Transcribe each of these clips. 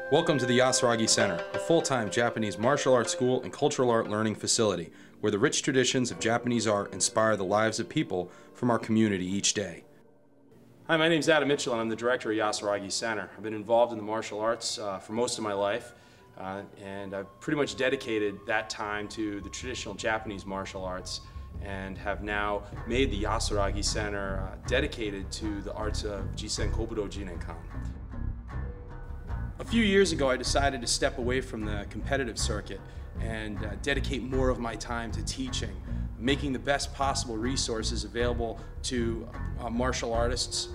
Welcome to the Yasuragi Center, a full-time Japanese martial arts school and cultural art learning facility, where the rich traditions of Japanese art inspire the lives of people from our community each day. Hi, my name is Adam Mitchell, and I'm the director of Yasuragi Center. I've been involved in the martial arts for most of my life, and I've pretty much dedicated that time to the traditional Japanese martial arts, and have now made the Yasuragi Center dedicated to the arts of Jisen Kobudo Jinenkan. A few years ago, I decided to step away from the competitive circuit and dedicate more of my time to teaching, making the best possible resources available to martial artists,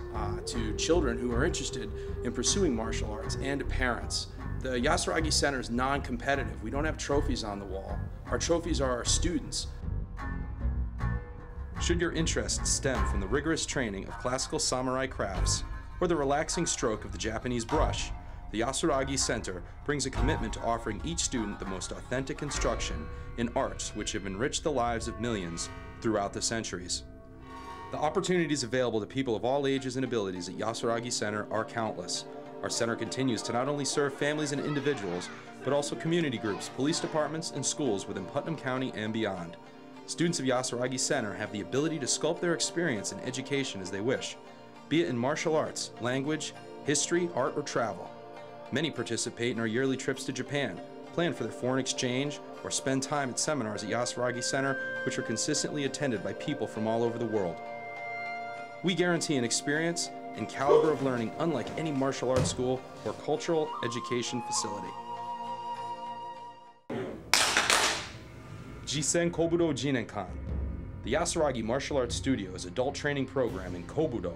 to children who are interested in pursuing martial arts, and to parents. The Yasuragi Center is non-competitive. We don't have trophies on the wall. Our trophies are our students. Should your interests stem from the rigorous training of classical samurai crafts or the relaxing stroke of the Japanese brush, the Yasuragi Center brings a commitment to offering each student the most authentic instruction in arts which have enriched the lives of millions throughout the centuries. The opportunities available to people of all ages and abilities at Yasuragi Center are countless. Our center continues to not only serve families and individuals, but also community groups, police departments, and schools within Putnam County and beyond. Students of Yasuragi Center have the ability to sculpt their experience and education as they wish, be it in martial arts, language, history, art, or travel. Many participate in our yearly trips to Japan, plan for their foreign exchange, or spend time at seminars at Yasuragi Center, which are consistently attended by people from all over the world. We guarantee an experience and caliber of learning unlike any martial arts school or cultural education facility. Jisen Kobudo Jinenkan. The Yasuragi Martial Arts Studio's adult training program in Kobudo,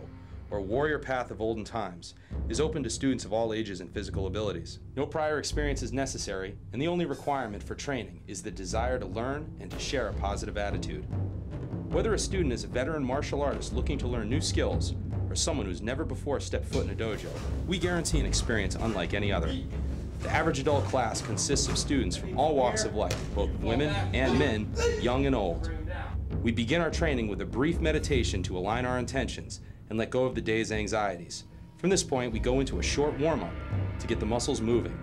or warrior path of olden times, is open to students of all ages and physical abilities. No prior experience is necessary, and the only requirement for training is the desire to learn and to share a positive attitude. Whether a student is a veteran martial artist looking to learn new skills, or someone who's never before stepped foot in a dojo, we guarantee an experience unlike any other. The average adult class consists of students from all walks of life, both women and men, young and old. We begin our training with a brief meditation to align our intentions and let go of the day's anxieties. From this point, we go into a short warm-up to get the muscles moving.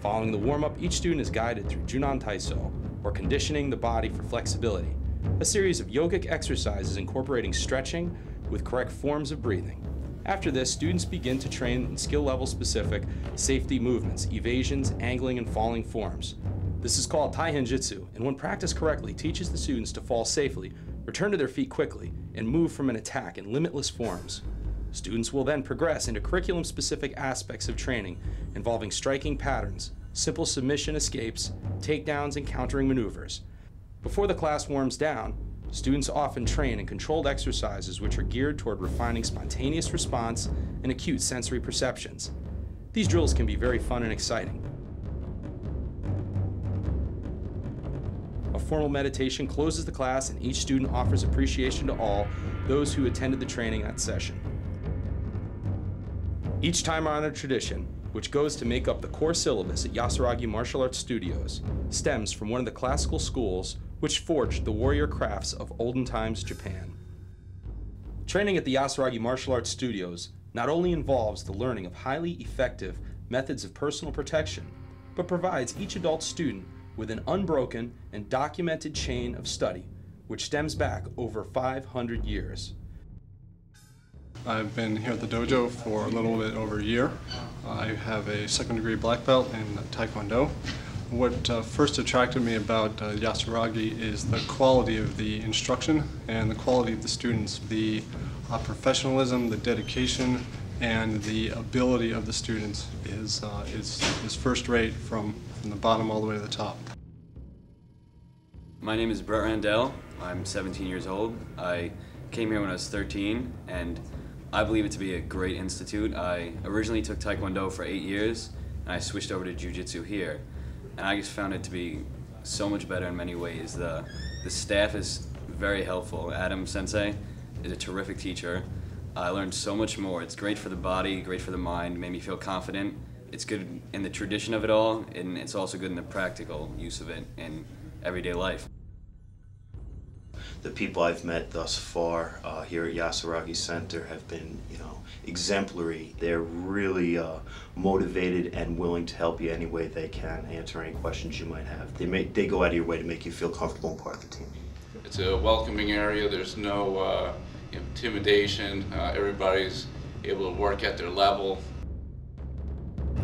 Following the warm-up, each student is guided through Junan Taiso, or conditioning the body for flexibility, a series of yogic exercises incorporating stretching with correct forms of breathing. After this, students begin to train in skill level specific safety movements, evasions, angling, and falling forms. This is called Taihen Jitsu, and when practiced correctly, teaches the students to fall safely, return to their feet quickly, and move from an attack in limitless forms. Students will then progress into curriculum-specific aspects of training involving striking patterns, simple submission escapes, takedowns, and countering maneuvers. Before the class warms down, students often train in controlled exercises which are geared toward refining spontaneous response and acute sensory perceptions. These drills can be very fun and exciting. A formal meditation closes the class, and each student offers appreciation to all those who attended the training that session. Each time-honored tradition, which goes to make up the core syllabus at Yasuragi Martial Arts Studios, stems from one of the classical schools which forged the warrior crafts of olden times Japan. Training at the Yasuragi Martial Arts Studios not only involves the learning of highly effective methods of personal protection, but provides each adult student with an unbroken and documented chain of study, which stems back over 500 years. I've been here at the dojo for a little bit over a year. I have a second-degree black belt in Taekwondo. What first attracted me about Yasuragi is the quality of the instruction and the quality of the students, the professionalism, the dedication, and the ability of the students is first-rate from the bottom all the way to the top. My name is Brett Randell. I'm 17 years old. I came here when I was 13, and I believe it to be a great institute. I originally took Taekwondo for 8 years, and I switched over to Jiu-jitsu here. And I just found it to be so much better in many ways. The staff is very helpful. Adam Sensei is a terrific teacher. I learned so much more. It's great for the body, great for the mind, made me feel confident. It's good in the tradition of it all, and it's also good in the practical use of it in everyday life. The people I've met thus far here at Yasuragi Center have been, exemplary. They're really motivated and willing to help you any way they can, answer any questions you might have. They go out of your way to make you feel comfortable and part of the team. It's a welcoming area. There's no intimidation. Everybody's able to work at their level.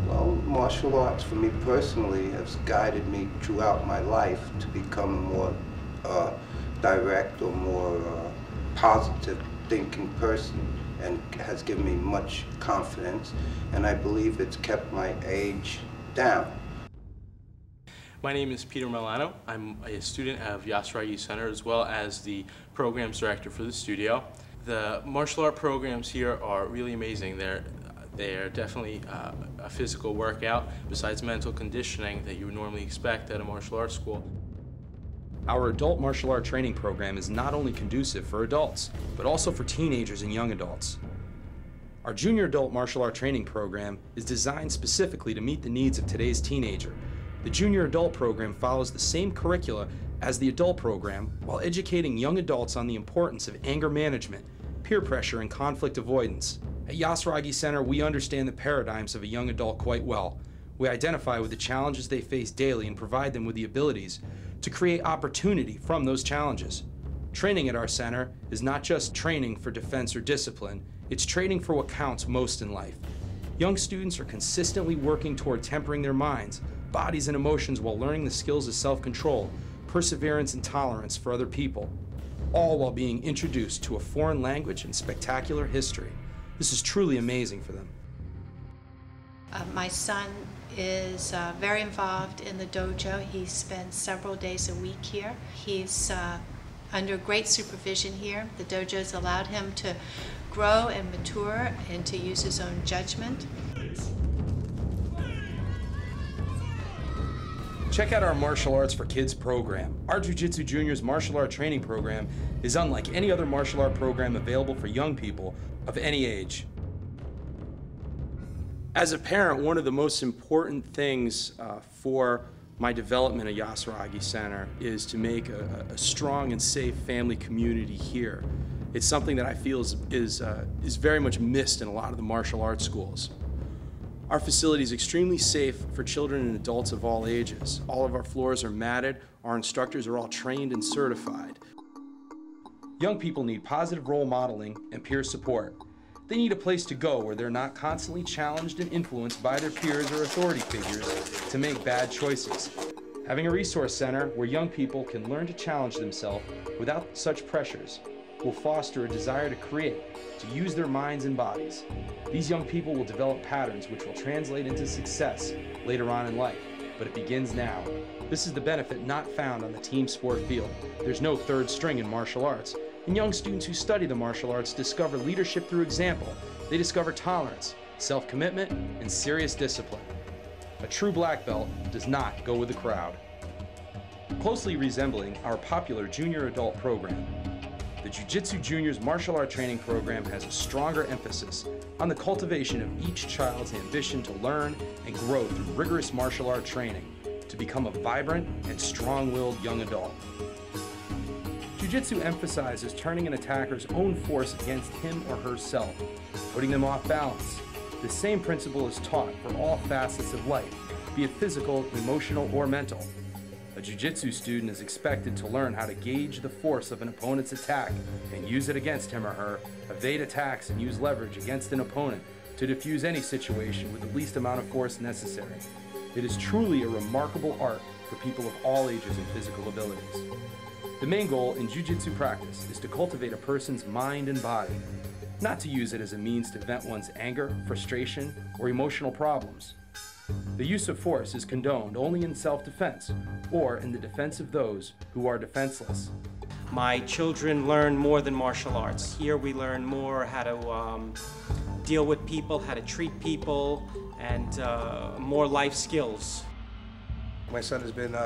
Well, martial arts for me personally has guided me throughout my life to become a more direct or more positive thinking person, and has given me much confidence, and I believe it's kept my age down. My name is Peter Milano. I'm a student of Yasuragi Center as well as the programs director for the studio. The martial art programs here are really amazing. They're definitely a physical workout besides mental conditioning that you would normally expect at a martial arts school. Our adult martial art training program is not only conducive for adults, but also for teenagers and young adults. Our junior adult martial art training program is designed specifically to meet the needs of today's teenager. The junior adult program follows the same curricula as the adult program while educating young adults on the importance of anger management, peer pressure, and conflict avoidance. At Yasuragi Center, we understand the paradigms of a young adult quite well. We identify with the challenges they face daily and provide them with the abilities to create opportunity from those challenges. Training at our center is not just training for defense or discipline, it's training for what counts most in life. Young students are consistently working toward tempering their minds, bodies, and emotions while learning the skills of self-control, perseverance, and tolerance for other people, all while being introduced to a foreign language and spectacular history. This is truly amazing for them. My son is very involved in the dojo. He spends several days a week here. He's under great supervision here. The dojo's allowed him to grow and mature and to use his own judgment. Check out our Martial Arts for Kids program. Our Jiu-Jitsu Juniors martial art training program is unlike any other martial art program available for young people of any age. As a parent, one of the most important things for my development at Yasuragi Center is to make a strong and safe family community here. It's something that I feel is very much missed in a lot of the martial arts schools. Our facility is extremely safe for children and adults of all ages. All of our floors are matted. Our instructors are all trained and certified. Young people need positive role modeling and peer support. They need a place to go where they're not constantly challenged and influenced by their peers or authority figures to make bad choices. Having a resource center where young people can learn to challenge themselves without such pressures will foster a desire to create, to use their minds and bodies. These young people will develop patterns which will translate into success later on in life, but it begins now. This is the benefit not found on the team sport field. There's no third string in martial arts. And young students who study the martial arts discover leadership through example. They discover tolerance, self-commitment, and serious discipline. A true black belt does not go with the crowd. Closely resembling our popular junior adult program, the Jiu-Jitsu Juniors martial art training program has a stronger emphasis on the cultivation of each child's ambition to learn and grow through rigorous martial art training to become a vibrant and strong-willed young adult. Jiu-Jitsu emphasizes turning an attacker's own force against him or herself, putting them off balance. The same principle is taught for all facets of life, be it physical, emotional, or mental. A Jiu-Jitsu student is expected to learn how to gauge the force of an opponent's attack and use it against him or her, evade attacks, and use leverage against an opponent to defuse any situation with the least amount of force necessary. It is truly a remarkable art for people of all ages and physical abilities. The main goal in Jiu-Jitsu practice is to cultivate a person's mind and body, not to use it as a means to vent one's anger, frustration, or emotional problems. The use of force is condoned only in self-defense or in the defense of those who are defenseless. My children learn more than martial arts. Here we learn more how to deal with people, how to treat people, and more life skills. My son has been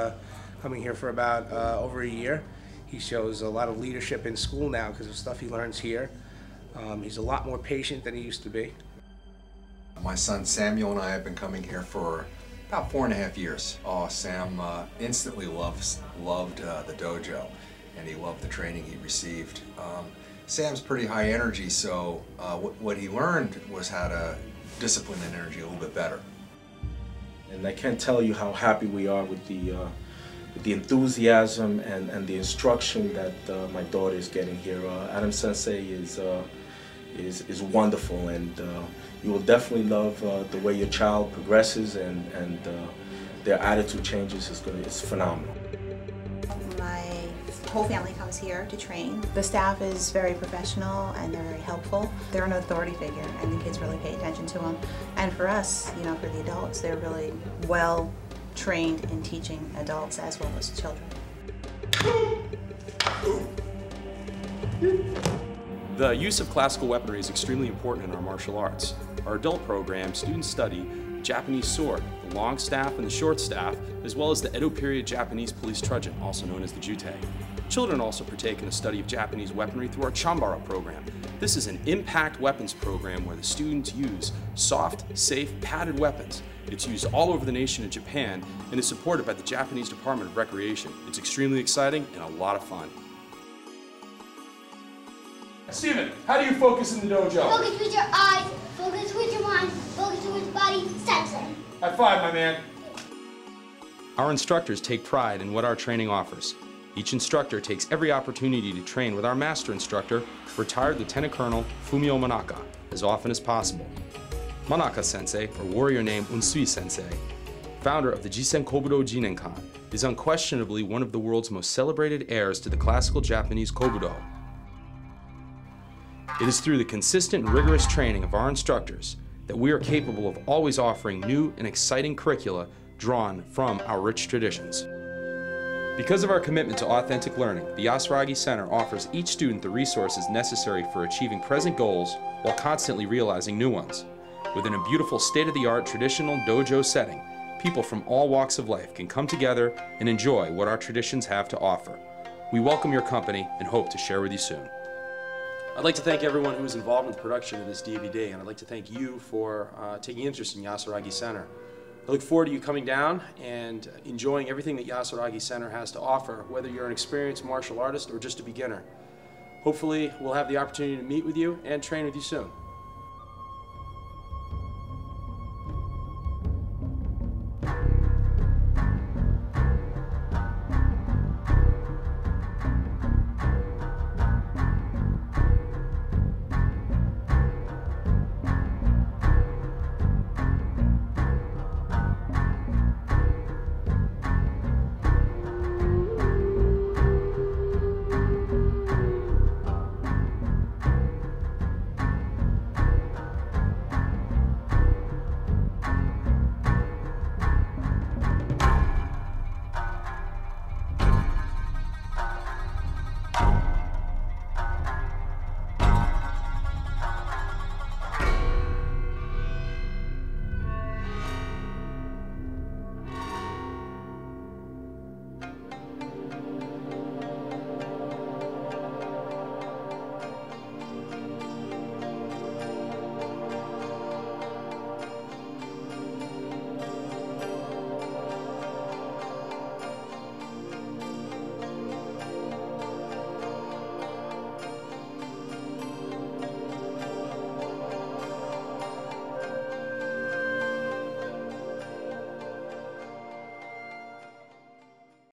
coming here for about over a year. He shows a lot of leadership in school now because of stuff he learns here. He's a lot more patient than he used to be. My son Samuel and I have been coming here for about 4.5 years. Oh, Sam instantly loved the dojo. and he loved the training he received. Sam's pretty high energy, so what he learned was how to discipline that energy a little bit better. And I can't tell you how happy we are with the enthusiasm and the instruction that my daughter is getting here. Adam Sensei is wonderful, and you will definitely love the way your child progresses, and their attitude changes. It's phenomenal. My whole family comes here to train. The staff is very professional and they're very helpful. They're an authority figure and the kids really pay attention to them. And for us, you know, for the adults, they're really well trained in teaching adults as well as children. The use of classical weaponry is extremely important in our martial arts. Our adult program, students study Japanese sword, the long staff and the short staff, as well as the Edo period Japanese police truncheon, also known as the jutei. Children also partake in the study of Japanese weaponry through our Chambara program. This is an impact weapons program where the students use soft, safe, padded weapons. It's used all over the nation in Japan and is supported by the Japanese Department of Recreation. It's extremely exciting and a lot of fun. Steven, how do you focus in the dojo? Focus with your eyes, focus with your mind, focus with your body, sensei. High five, my man. Our instructors take pride in what our training offers. Each instructor takes every opportunity to train with our master instructor, retired Lieutenant Colonel Fumio Manaka, as often as possible. Manaka Sensei, or warrior name Unsui Sensei, founder of the Jisen Kobudo Jinenkan, is unquestionably one of the world's most celebrated heirs to the classical Japanese Kobudo. It is through the consistent and rigorous training of our instructors that we are capable of always offering new and exciting curricula drawn from our rich traditions. Because of our commitment to authentic learning, the Yasuragi Center offers each student the resources necessary for achieving present goals while constantly realizing new ones. Within a beautiful state-of-the-art traditional dojo setting, people from all walks of life can come together and enjoy what our traditions have to offer. We welcome your company and hope to share with you soon. I'd like to thank everyone who was involved in the production of this DVD, and I'd like to thank you for taking interest in Yasuragi Center. I look forward to you coming down and enjoying everything that Yasuragi Center has to offer, whether you're an experienced martial artist or just a beginner. Hopefully, we'll have the opportunity to meet with you and train with you soon.